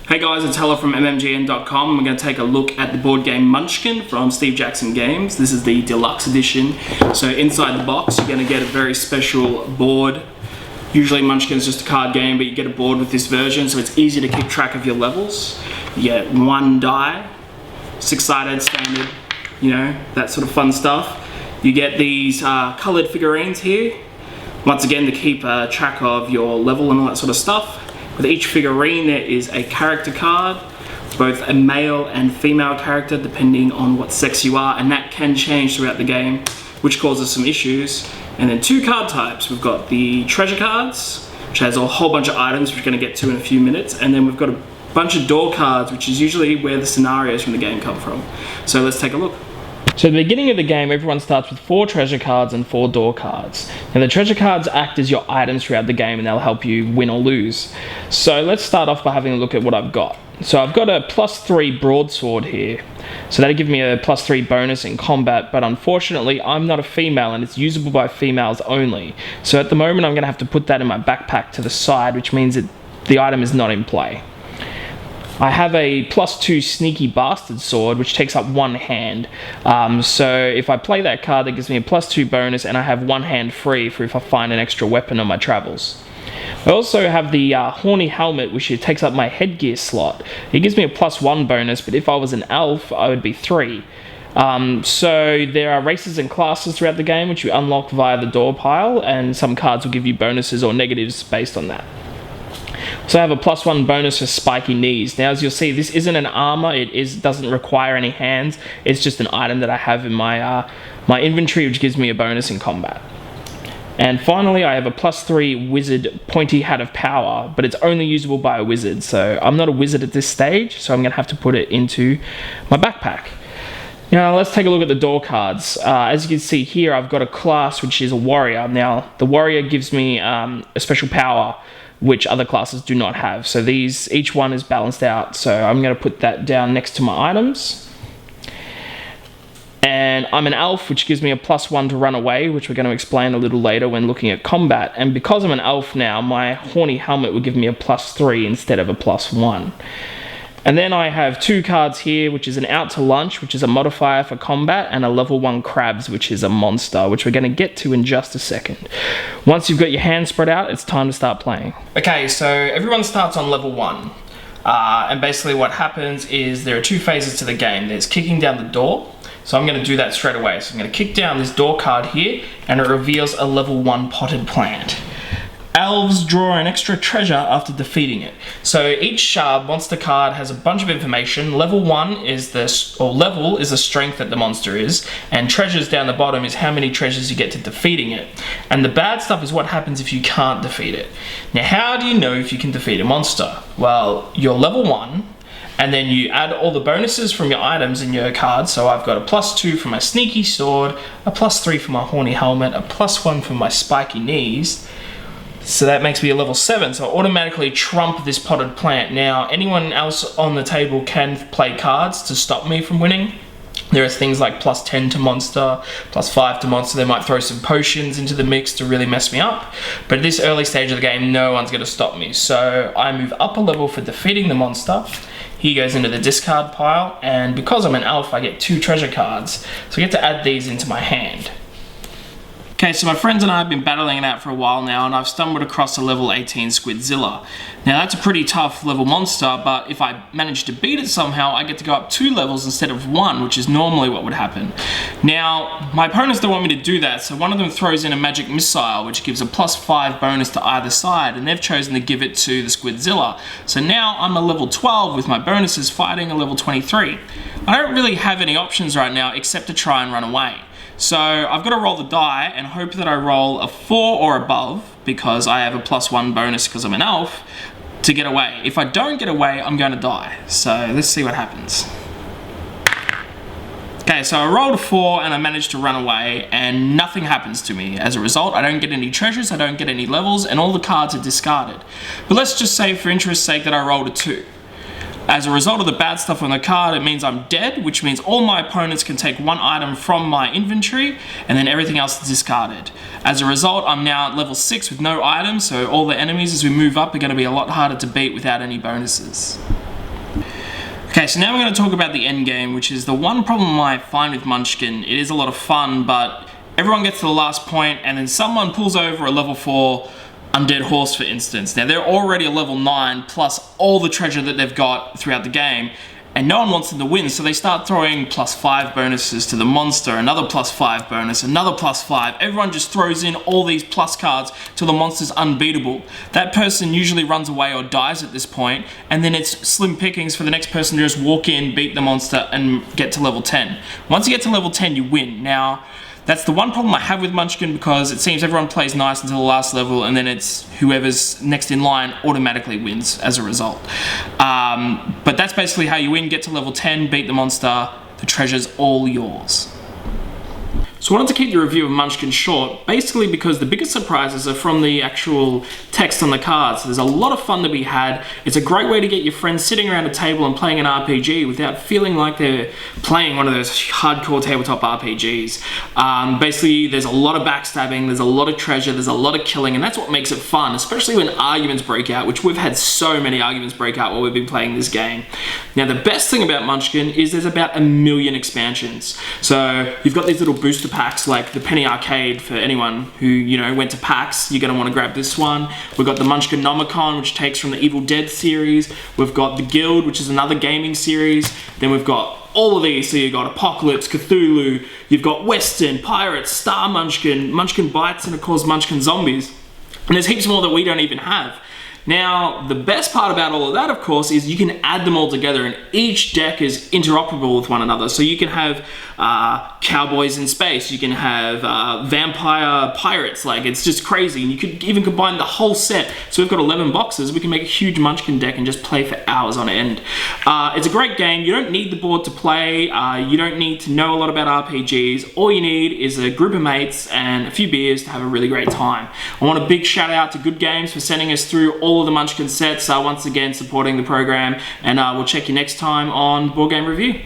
Hey guys, it's Hella from mmgn.com. We're going to take a look at the board game Munchkin from Steve Jackson Games. This is the deluxe edition. So inside the box you're going to get a very special board. Usually Munchkin is just a card game, but you get a board with this version, so it's easy to keep track of your levels. You get one die, six-sided, standard, you know, that sort of fun stuff. You get these coloured figurines here, once again to keep track of your level and all that sort of stuff. With each figurine there is a character card, both a male and female character depending on what sex you are, and that can change throughout the game, which causes some issues. And then two card types. We've got the treasure cards, which has a whole bunch of items which we're going to get to in a few minutes, and then we've got a bunch of door cards, which is usually where the scenarios from the game come from. So let's take a look. So at the beginning of the game, everyone starts with 4 treasure cards and 4 door cards. Now the treasure cards act as your items throughout the game and they'll help you win or lose. So let's start off by having a look at what I've got. So I've got a +3 broadsword here. So that'll give me a +3 bonus in combat, but unfortunately I'm not a female and it's usable by females only. So at the moment I'm going to have to put that in my backpack to the side, which means that the item is not in play. I have a +2 sneaky bastard sword, which takes up one hand. So if I play that card, that gives me a +2 bonus, and I have one hand free for if I find an extra weapon on my travels. I also have the horny helmet, which takes up my headgear slot. It gives me a +1 bonus, but if I was an elf, I would be 3. So there are races and classes throughout the game, which you unlock via the door pile, and some cards will give you bonuses or negatives based on that. So I have a +1 bonus for spiky knees. Now as you'll see, this isn't an armor, doesn't require any hands, it's just an item that I have in my, my inventory, which gives me a bonus in combat. And finally I have a +3 wizard pointy hat of power, but it's only usable by a wizard, so I'm not a wizard at this stage, so I'm going to have to put it into my backpack. Now let's take a look at the door cards. As you can see here, I've got a class which is a warrior. Now the warrior gives me a special power which other classes do not have. So each one is balanced out. So I'm going to put that down next to my items. And I'm an elf, which gives me a +1 to run away, which we're going to explain a little later when looking at combat. And because I'm an elf now, my horny helmet will give me a +3 instead of a +1. And then I have 2 cards here, which is an out to lunch, which is a modifier for combat, and a level 1 crabs, which is a monster, which we're going to get to in just a second. Once you've got your hands spread out, it's time to start playing. Okay, so everyone starts on level 1. And basically what happens is there are 2 phases to the game. There's kicking down the door. So I'm going to do that straight away. So I'm going to kick down this door card here, and it reveals a level 1 potted plant. Elves draw an extra treasure after defeating it. So each monster card has a bunch of information. Level 1 is level is the strength that the monster is, and treasures down the bottom is how many treasures you get to defeating it. And the bad stuff is what happens if you can't defeat it. Now how do you know if you can defeat a monster? Well, you're level 1, and then you add all the bonuses from your items in your cards. So I've got a +2 for my sneaky sword, a +3 for my horny helmet, a +1 for my spiky knees. So that makes me a level 7, so I automatically trump this potted plant. Now, anyone else on the table can play cards to stop me from winning. There are things like +10 to monster, +5 to monster. They might throw some potions into the mix to really mess me up. But at this early stage of the game, no one's going to stop me. So I move up a level for defeating the monster. He goes into the discard pile, and because I'm an elf, I get 2 treasure cards. So I get to add these into my hand. Okay, so my friends and I have been battling it out for a while now, and I've stumbled across a level 18 Squidzilla. Now that's a pretty tough level monster, but if I manage to beat it somehow, I get to go up 2 levels instead of 1, which is normally what would happen. Now, my opponents don't want me to do that, so one of them throws in a magic missile, which gives a +5 bonus to either side, and they've chosen to give it to the Squidzilla. So now I'm a level 12 with my bonuses fighting a level 23. I don't really have any options right now except to try and run away. So I've got to roll the die and hope that I roll a 4 or above, because I have a +1 bonus because I'm an elf, to get away. If I don't get away, I'm going to die. So let's see what happens. Okay, so I rolled a 4 and I managed to run away, and nothing happens to me. As a result, I don't get any treasures, I don't get any levels, and all the cards are discarded. But let's just say for interest's sake that I rolled a 2. As a result of the bad stuff on the card, it means I'm dead, which means all my opponents can take 1 item from my inventory, and then everything else is discarded. As a result, I'm now at level 6 with no items, so all the enemies as we move up are going to be a lot harder to beat without any bonuses. Okay, so now we're going to talk about the end game, which is the one problem I find with Munchkin. It is a lot of fun, but everyone gets to the last point and then someone pulls over a level 4 undead horse, for instance. Now they're already a level 9 plus all the treasure that they've got throughout the game, and no one wants them to win, so they start throwing +5 bonuses to the monster, another +5 bonus, another +5. Everyone just throws in all these plus cards till the monster's unbeatable. That person usually runs away or dies at this point, and then it's slim pickings for the next person to just walk in, beat the monster, and get to level 10. Once you get to level 10, you win. Now, that's the one problem I have with Munchkin, because it seems everyone plays nice until the last level, and then it's whoever's next in line automatically wins as a result. But that's basically how you win. Get to level 10, beat the monster, the treasure's all yours. So I wanted to keep the review of Munchkin short, basically because the biggest surprises are from the actual text on the cards. There's a lot of fun to be had. It's a great way to get your friends sitting around a table and playing an RPG without feeling like they're playing one of those hardcore tabletop RPGs. Basically, there's a lot of backstabbing, there's a lot of treasure, there's a lot of killing, and that's what makes it fun, especially when arguments break out, which we've had so many arguments break out while we've been playing this game. Now, the best thing about Munchkin is there's about 1 million expansions. So you've got these little booster packs like the Penny Arcade. For anyone who, you know, went to PAX, you're going to want to grab this one. We've got the Munchkinomicon, which takes from the Evil Dead series. We've got the Guild, which is another gaming series. Then we've got all of these, so you've got Apocalypse, Cthulhu, you've got Western, Pirates, Star Munchkin, Munchkin Bites, and of course Munchkin Zombies. And there's heaps more that we don't even have. Now, the best part about all of that, of course, is you can add them all together, and each deck is interoperable with one another. So you can have cowboys in space, you can have vampire pirates, like it's just crazy. And you could even combine the whole set. So we've got 11 boxes, we can make a huge Munchkin deck and just play for hours on end. It's a great game. You don't need the board to play, you don't need to know a lot about RPGs. All you need is a group of mates and a few beers to have a really great time. I want a big shout out to Good Games for sending us through all of the Munchkin sets, once again supporting the program, and we'll check you next time on Board Game Review.